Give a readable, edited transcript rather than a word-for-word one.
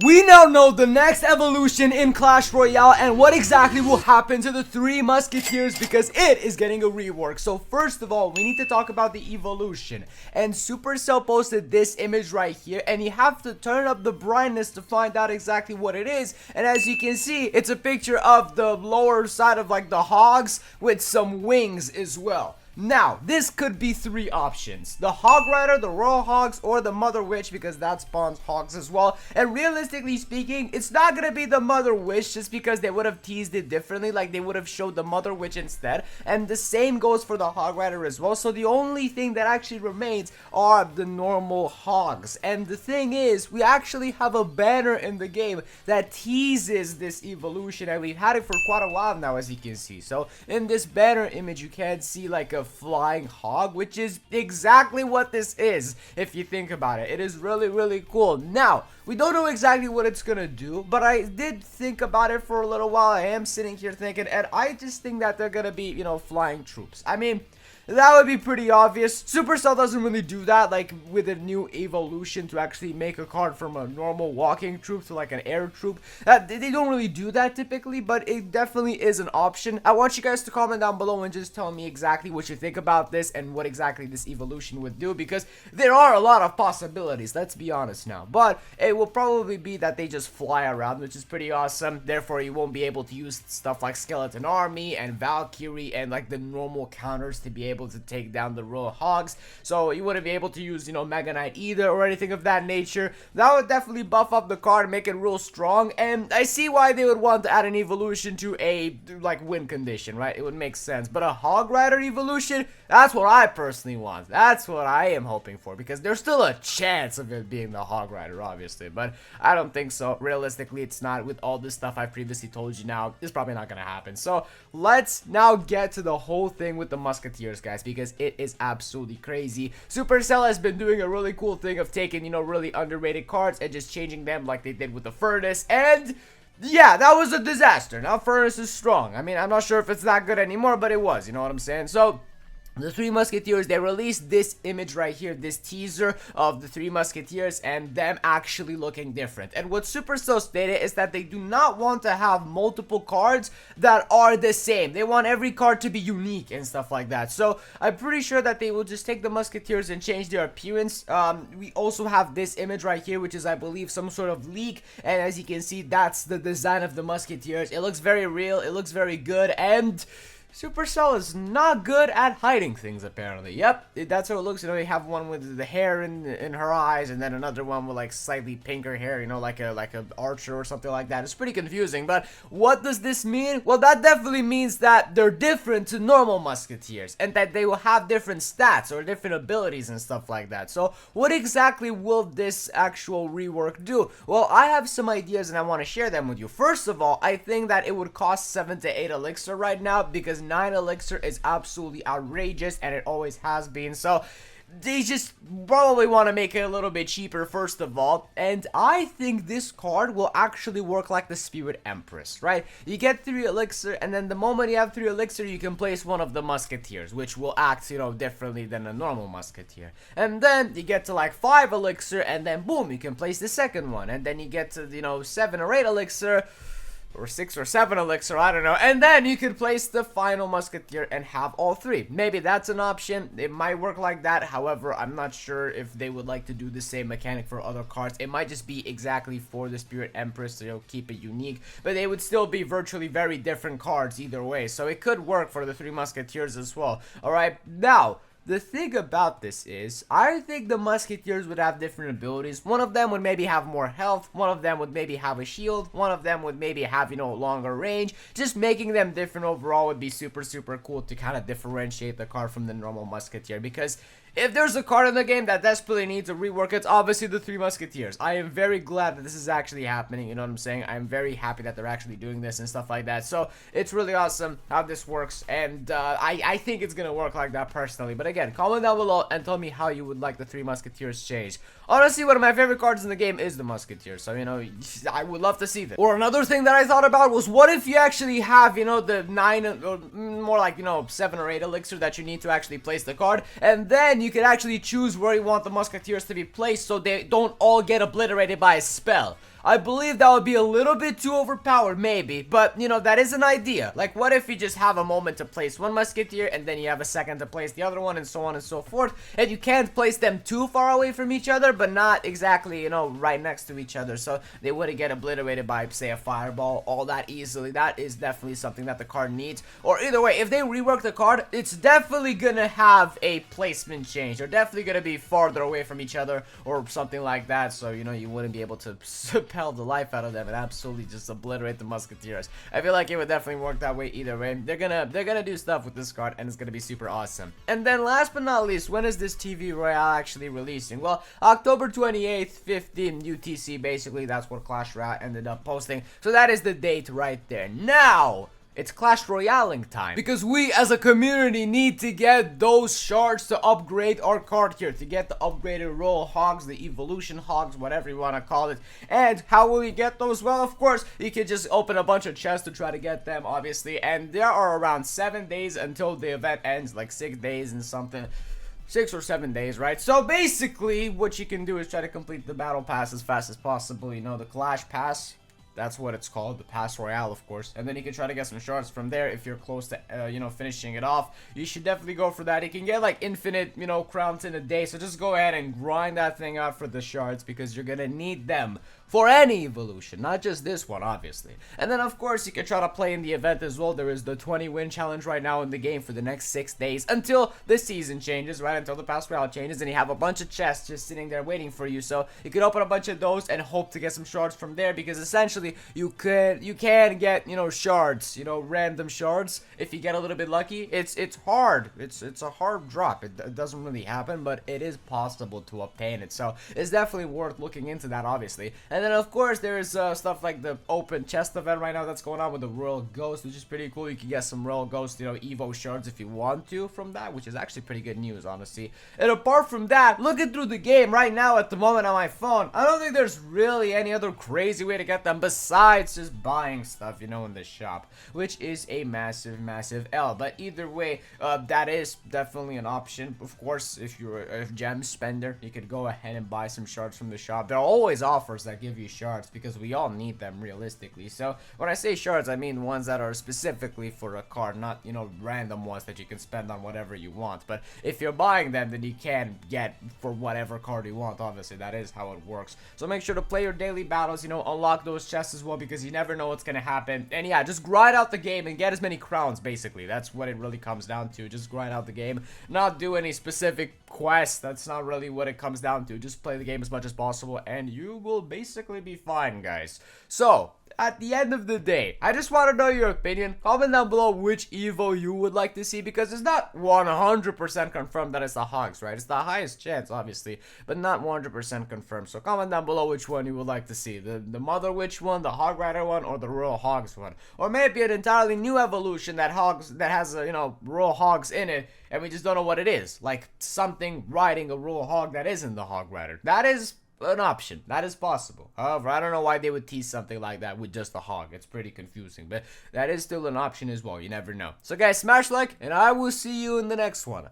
We now know the next evolution in Clash Royale and what exactly will happen to the Three Musketeers because it is getting a rework. So first of all, we need to talk about the evolution. And Supercell posted this image right here, and you have to turn up the brightness to find out exactly what it is. And as you can see, it's a picture of the lower side of like the hogs with some wings as well. Now, this could be three options. The Hog Rider, the Royal Hogs, or the Mother Witch, because that spawns hogs as well. And realistically speaking, it's not gonna be the Mother Witch just because they would have teased it differently, like they would have showed the Mother Witch instead. And the same goes for the Hog Rider as well. So the only thing that actually remains are the normal hogs. And the thing is, we actually have a banner in the game that teases this evolution, and we've had it for quite a while now, as you can see. So in this banner image, you can see like a flying hog, which is exactly what this is if you think about it. It is really cool. Now, we don't know exactly what it's gonna do, but I did think about it for a little while. I am sitting here thinking, and I just think that they're gonna be, you know, flying troops. I mean, that would be pretty obvious. Supercell doesn't really do that, like with a new evolution to actually make a card from a normal walking troop to like an air troop. They don't really do that typically, but it definitely is an option. I want you guys to comment down below and just tell me exactly what you think about this and what exactly this evolution would do, because there are a lot of possibilities, let's be honest now. But it will probably be that they just fly around, which is pretty awesome. Therefore, you won't be able to use stuff like Skeleton Army and Valkyrie and like the normal counters to be able to take down the Royal Hogs. So you wouldn't be able to use, you know, Mega Knight either or anything of that nature. That would definitely buff up the card, make it real strong, and I see why they would want to add an evolution to a like win condition, right? It would make sense. But a Hog Rider evolution, that's what I personally want. That's what I am hoping for, because there's still a chance of it being the Hog Rider, obviously, but I don't think so. Realistically, it's not. With all this stuff I've previously told you now, it's probably not gonna happen. So let's now get to the whole thing with the Musketeers, guys, because it is absolutely crazy. Supercell has been doing a really cool thing of taking, you know, really underrated cards and just changing them like they did with the Furnace, and yeah, that was a disaster. Now Furnace is strong. I mean, I'm not sure if it's that good anymore, but it was, you know what I'm saying? So the Three Musketeers, they released this image right here, this teaser of the Three Musketeers and them actually looking different. And what Supercell stated is that they do not want to have multiple cards that are the same. They want every card to be unique and stuff like that. So I'm pretty sure that they will just take the Musketeers and change their appearance. We also have this image right here, which is, I believe, some sort of leak. And as you can see, that's the design of the Musketeers. It looks very real. It looks very good. And Supercell is not good at hiding things, apparently. Yep, that's how it looks. You know, they have one with the hair in her eyes, and then another one with like slightly pinker hair, you know, like a archer or something like that. It's pretty confusing, but what does this mean? Well, that definitely means that they're different to normal Musketeers, and that they will have different stats or different abilities and stuff like that. So what exactly will this actual rework do? Well, I have some ideas and I want to share them with you. First of all, I think that it would cost 7 to 8 elixir right now, because 9 elixir is absolutely outrageous, and it always has been. So they just probably want to make it a little bit cheaper, first of all. And I think this card will actually work like the Spirit Empress, right? You get 3 elixir, and then the moment you have 3 elixir, you can place one of the Musketeers, which will act, you know, differently than a normal Musketeer. And then you get to like 5 elixir, and then boom, you can place the second one. And then you get to, you know, 7 or 8 elixir, or 6 or 7 elixir, I don't know, and then you could place the final Musketeer and have all 3. Maybe that's an option. It might work like that. However, I'm not sure if they would like to do the same mechanic for other cards. It might just be exactly for the Spirit Empress, so you'll keep it unique, but they would still be virtually very different cards either way, so it could work for the 3 Musketeers as well. Alright, now the thing about this is, I think the Musketeers would have different abilities. One of them would maybe have more health, one of them would maybe have a shield, one of them would maybe have, you know, longer range. Just making them different overall would be super cool to kind of differentiate the card from the normal Musketeer, because if there's a card in the game that desperately needs a rework, it's obviously the 3 Musketeers. I am very glad that this is actually happening, you know what I'm saying? I'm very happy that they're actually doing this and stuff like that. So it's really awesome how this works, and I think it's gonna work like that personally. But again, comment down below and tell me how you would like the 3 Musketeers changed. Honestly, one of my favorite cards in the game is the Musketeer, so, you know, I would love to see that. Or another thing that I thought about was, what if you actually have, you know, the 9, or more like, you know, 7 or 8 elixir that you need to actually place the card, and then you can actually choose where you want the Musketeers to be placed so they don't all get obliterated by a spell. I believe that would be a little bit too overpowered, maybe, but, you know, that is an idea. Like, what if you just have a moment to place one musketeer, and then you have a second to place the other one, and so on and so forth, and you can't place them too far away from each other, but not exactly, you know, right next to each other, so they wouldn't get obliterated by, say, a fireball all that easily. That is definitely something that the card needs. Or either way, if they rework the card, it's definitely gonna have a placement change. They're definitely gonna be farther away from each other, or something like that, so, you know, you wouldn't be able to repel the life out of them and absolutely just obliterate the musketeers. I feel like it would definitely work that way either way. They're gonna do stuff with this card, and it's gonna be super awesome. And then last but not least, when is this TV Royale actually releasing? Well, October 28th, 15 UTC, basically. That's what Clash Royale ended up posting. So that is the date right there. Now, it's Clash Royale time, because we as a community need to get those shards to upgrade our card here, to get the upgraded Royal Hogs, the Evolution Hogs, whatever you want to call it. And how will you get those? Well, of course, you can just open a bunch of chests to try to get them, obviously, and there are around 7 days until the event ends, like 6 days and something. 6 or 7 days, right? So basically, what you can do is try to complete the battle pass as fast as possible. You know, the Clash Pass. That's what it's called, the Pass Royale, of course. And then you can try to get some shards from there if you're close to, you know, finishing it off. You should definitely go for that. You can get, like, infinite, you know, crowns in a day. So just go ahead and grind that thing out for the shards, because you're gonna need them for any evolution, not just this one, obviously. And then, of course, you can try to play in the event as well. There is the 20-win challenge right now in the game for the next 6 days until the season changes, right? Until the Pass Royale changes, and you have a bunch of chests just sitting there waiting for you. So you can open a bunch of those and hope to get some shards from there, because essentially you can get, you know, shards, you know, random shards if you get a little bit lucky. It's hard. It's a hard drop. It doesn't really happen, but it is possible to obtain it. So it's definitely worth looking into that, obviously. And then, of course, there's stuff like the open chest event right now that's going on with the Royal Ghost, which is pretty cool. You can get some Royal Ghost, you know, Evo shards if you want to from that, which is actually pretty good news, honestly. And apart from that, looking through the game right now at the moment on my phone, I don't think there's really any other crazy way to get them besides just buying stuff, you know, in the shop, which is a massive, massive L. But either way, that is definitely an option. Of course, if you're a gem spender, you could go ahead and buy some shards from the shop. There are always offers that give you shards, because we all need them realistically. So when I say shards, I mean ones that are specifically for a card, not, you know, random ones that you can spend on whatever you want. But if you're buying them, then you can get for whatever card you want. Obviously, that is how it works. So make sure to play your daily battles, you know, unlock those chests as well, because you never know what's gonna happen. And yeah, just grind out the game and get as many crowns, basically. That's what it really comes down to. Just grind out the game, not do any specific quests. That's not really what it comes down to. Just play the game as much as possible, and you will basically be fine, guys. So at the end of the day, I just want to know your opinion. Comment down below which Evo you would like to see, because it's not 100% confirmed that it's the Hogs, right? It's the highest chance, obviously, but not 100% confirmed. So comment down below which one you would like to see. The Mother Witch one, the Hog Rider one, or the Royal Hogs one. Or maybe an entirely new evolution that has, you know, Royal Hogs in it, and we just don't know what it is. Like something riding a Royal Hog that isn't the Hog Rider. That is an option. That is possible. However, I don't know why they would tease something like that with just a hog. It's pretty confusing, but that is still an option as well. You never know. So guys, smash like, and I will see you in the next one.